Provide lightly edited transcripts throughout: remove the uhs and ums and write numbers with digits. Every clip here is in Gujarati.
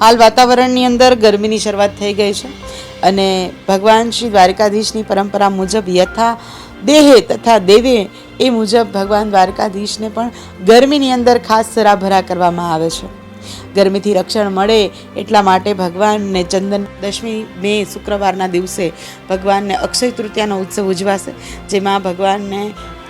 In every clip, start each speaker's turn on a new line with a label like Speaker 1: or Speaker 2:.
Speaker 1: હાલ વાતાવરણની અંદર ગરમીની શરૂઆત થઈ ગઈ છે અને ભગવાન શ્રી દ્વારકાધીશની પરંપરા મુજબ યથા દેહે તથા દેવે એ મુજબ ભગવાન દ્વારકાધીશને પણ ગરમીની અંદર ખાસ સરાભરા કરવામાં આવે છે. ગરમીથી રક્ષણ મળે એટલા માટે ભગવાનને ચંદન દશમી મે શુક્રવારના દિવસે ભગવાનને અક્ષય તૃતીયાનો ઉત્સવ ઉજવાશે, જેમાં ભગવાનને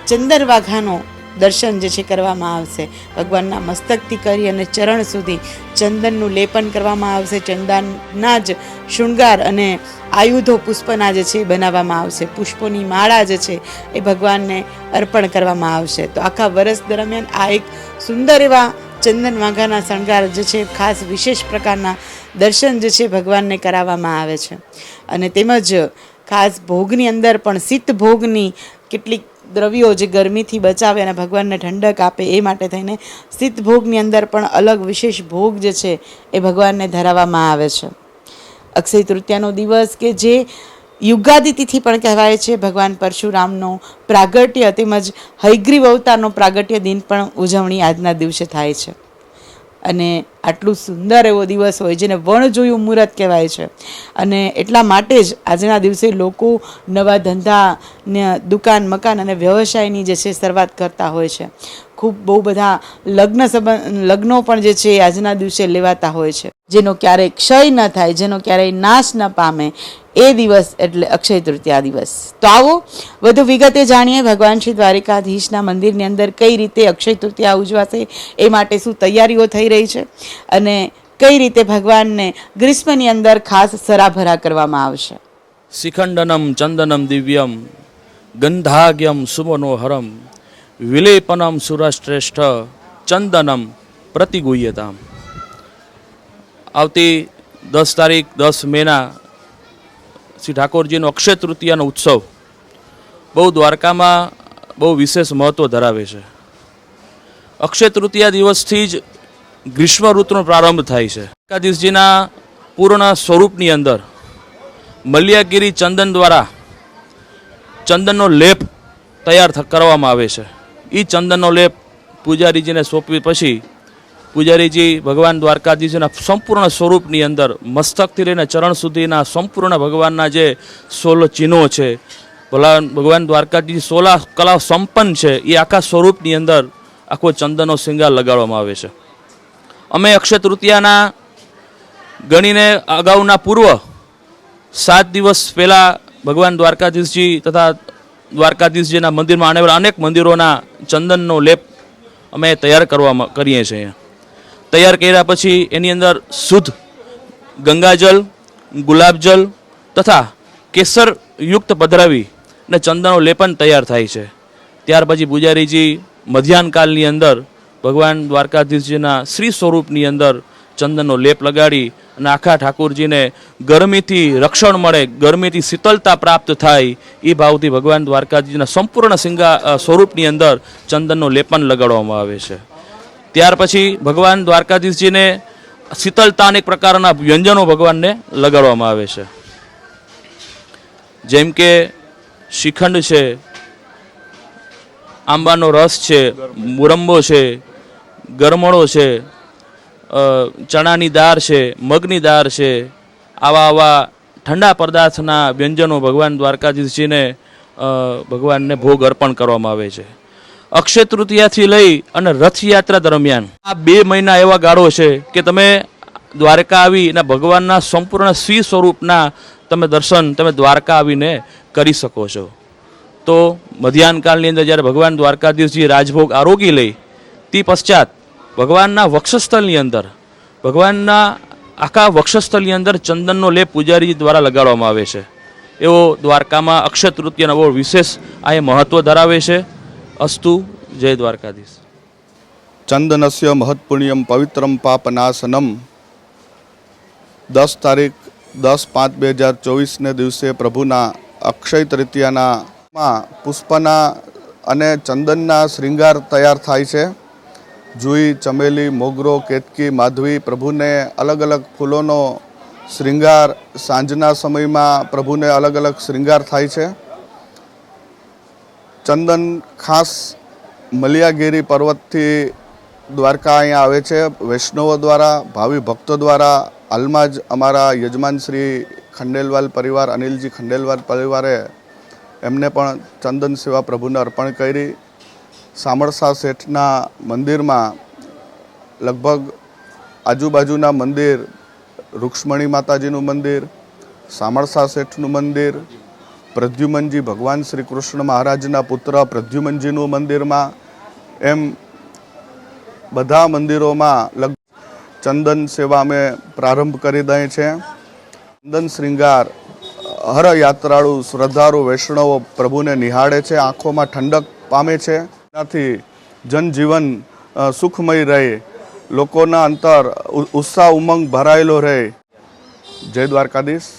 Speaker 1: ચંદરવાઘાનો દર્શન જે છે કરવામાં આવશે. ભગવાનના મસ્તકથી કરી અને ચરણ સુધી ચંદનનું લેપન કરવામાં આવશે. ચંદનના જ શૃંગાર અને આયુધો પુષ્પના જે છે બનાવવામાં આવશે. પુષ્પોની માળા જે છે એ ભગવાનને અર્પણ કરવામાં આવશે. તો આખા વર્ષ દરમિયાન આ એક સુંદર એવા ચંદન વાઘાના શણગાર જે છે ખાસ વિશેષ પ્રકારના દર્શન જે છે ભગવાનને કરાવવામાં આવે છે. અને તેમજ ખાસ ભોગની અંદર પણ શીત ભોગની કેટલીક દ્રવ્યો જે ગરમીથી બચાવે અને ભગવાનને ઠંડક આપે એ માટે થઈને શીત ભોગની અંદર પણ અલગ વિશેષ ભોગ જે છે એ ભગવાનને ધરાવવામાં આવે છે. અક્ષય તૃતીયાનો દિવસ કે જે યુગાદિ તિથિ પણ કહેવાય છે, ભગવાન પરશુરામનો પ્રાગટ્ય તેમજ હયગ્રીવ અવતારનો પ્રાગટ્ય દિન પણ ઉજવણી આજના દિવસે થાય છે. અને આટલું સુંદર એવો દિવસ હોય જેને વણજોયું મુહૂર્ત કહેવાય છે. અને એટલા માટે જ આજના દિવસે લોકો નવા ધંધા ને દુકાન મકાન અને વ્યવસાયની જે છે શરૂઆત કરતા હોય છે. ખૂબ બહુ બધા લગ્નો પણ જે છે આજના દિવસે લેવાતા હોય છે, જેનો ક્યારેય ક્ષય ન થાય, જેનો ક્યારેય નાશ ન પામે એ દિવસ એટલે અક્ષય તૃતીયા દિવસ. તો આવો વધુ વિગતે જાણીએ ભગવાન શ્રી દ્વારકાધીશના મંદિરની અંદર કઈ રીતે અક્ષય તૃતીયા ઉજવાશે, એ માટે શું તૈયારીઓ થઈ રહી છે અને કઈ રીતે ભગવાનને ગ્રીષ્મની અંદર ખાસ સરાભરા કરવામાં આવશે.
Speaker 2: શિખંડનમ ચંદનમ દિવ્યમ ગંધાગ્યમ સુમનોહરમ વિલેપનમ સુરશ્રેષ્ઠ ચંદનમ પ્રતિગુહ્યતામ. આવતી 10 તારીખ 10 મેના શ્રી ઠાકોરજીનો અક્ષય તૃતીયાનો ઉત્સવ બહુ દ્વારકામાં બહુ વિશેષ મહત્ત્વ ધરાવે છે. અક્ષય તૃતીયા દિવસથી જ ગ્રીષ્મ ઋતુનો પ્રારંભ થાય છે. દ્વારકાધીશજીના પૂર્ણ સ્વરૂપની અંદર મલ્યાગીરી ચંદન દ્વારા ચંદનનો લેપ તૈયાર કરવામાં આવે છે. એ ચંદનનો લેપ પૂજારીજીને સોંપી પછી પૂજારીજી ભગવાન દ્વારકાધીશના સંપૂર્ણ સ્વરૂપની અંદર મસ્તકથી લઈને ચરણ સુધીના સંપૂર્ણ ભગવાનના જે 16 ચિહ્નો છે, ભગવાન દ્વારકાધીશ 16 કલા સંપન્ન છે, એ આખા સ્વરૂપની અંદર આખો ચંદનનો શૃંગાર લગાડવામાં આવે છે. અમે અક્ષય તૃતીયાના ગણીને અગાઉના પૂર્વ 7 દિવસ પહેલાં ભગવાન દ્વારકાધીશજી તથા દ્વારકાધીશજીના મંદિરમાં આવેલા અનેક મંદિરોના ચંદનનો લેપ અમે તૈયાર કરીએ છીએ. તૈયાર કર્યા પછી એની અંદર શુદ્ધ ગંગાજલ, ગુલાબજલ તથા કેસર યુક્ત પધરાવી અને ચંદનનો લેપન તૈયાર થાય છે. ત્યાર પછી પૂજારીજી મધ્યાહનકાલની અંદર ભગવાન દ્વારકાધીશજીના શ્રી સ્વરૂપની અંદર ચંદનનો લેપ લગાડી અને આખા ઠાકોરજીને ગરમીથી રક્ષણ મળે, ગરમીથી શીતળતા પ્રાપ્ત થાય એ ભાવથી ભગવાન દ્વારકાધીશના સંપૂર્ણ સ્વરૂપની અંદર ચંદનનો લેપન લગાડવામાં આવે છે. ત્યાર પછી ભગવાન દ્વારકાધીશજીને શીતળતા અનેક પ્રકારના વ્યંજનો ભગવાનને લગાડવામાં આવે છે, જેમ કે શ્રીખંડ છે, આંબાનો રસ છે, મુરંબો છે, ગરમળો છે, ચણાની દાળ છે, મગની દાળ છે. આવા ઠંડા પદાર્થના વ્યંજનો ભગવાન દ્વારકાધીશજીને ભગવાનને ભોગ અર્પણ કરવામાં આવે છે. અક્ષય તૃતીયાથી લઈ અને રથયાત્રા દરમિયાન આ 2 મહિના એવા ગાળો છે કે તમે દ્વારકા આવી અને ભગવાનના સંપૂર્ણ શ્રી સ્વરૂપના તમે દર્શન તમે દ્વારકા આવીને કરી શકો છો. તો મધ્યાહનકાળની અંદર જ્યારે ભગવાન દ્વારકાધીશજી રાજભોગ આરોગી લઈ તે પશ્ચાત ભગવાનના વક્ષસ્થળની અંદર ભગવાનના આખા વક્ષસ્થળની અંદર ચંદનનો લેપ પૂજારી દ્વારા લગાડવામાં આવે છે. એવો દ્વારકામાં અક્ષય તૃતીયાનો બહુ વિશેષ આ મહત્ત્વ ધરાવે છે. અસ્તુ. જય દ્વારકાધીશ.
Speaker 3: ચંદનસ્ય મહત્પુણ્યમ પવિત્રમ પાપનાશનમ. 10 તારીખ 10/5/2024ને દિવસે પ્રભુના અક્ષય તૃતીયાના પુષ્પના અને ચંદનના શૃંગાર તૈયાર થાય છે. જુઈ, ચમેલી, મોગરો, કેતકી, માધવી પ્રભુને અલગ અલગ ફૂલોનો શૃંગાર સાંજના સમયમાં પ્રભુને અલગ અલગ શૃંગાર થાય છે. ચંદન ખાસ મલ્યાગીરી પર્વતથી દ્વારકા અહીંયા આવે છે. વૈષ્ણવો દ્વારા, ભાવિ ભક્તો દ્વારા હાલમાં જ અમારા યજમાન શ્રી ખંડેલવાલ પરિવાર, અનિલજી ખંડેલવાલ પરિવારે એમને પણ ચંદન સેવા પ્રભુને અર્પણ કરી. સામળસા શેઠના મંદિરમાં લગભગ આજુબાજુના મંદિર, રૂક્ષ્મણી માતાજીનું મંદિર, સામળસા શેઠનું મંદિર, પ્રદ્યુમનજી ભગવાન શ્રી કૃષ્ણ મહારાજના પુત્ર પ્રદ્યુમનજીનું મંદિરમાં, એમ બધા મંદિરોમાં ચંદન સેવા અમે પ્રારંભ કરી દઈએ છીએ. ચંદન શૃંગાર હર યાત્રાળુ શ્રદ્ધાળુ વૈષ્ણવો પ્રભુને નિહાળે છે, આંખોમાં ઠંડક પામે છે. એનાથી જનજીવન સુખમય રહે, લોકોના અંતર ઉત્સાહ ઉમંગ ભરાયેલો રહે. જય દ્વારકાધીશ.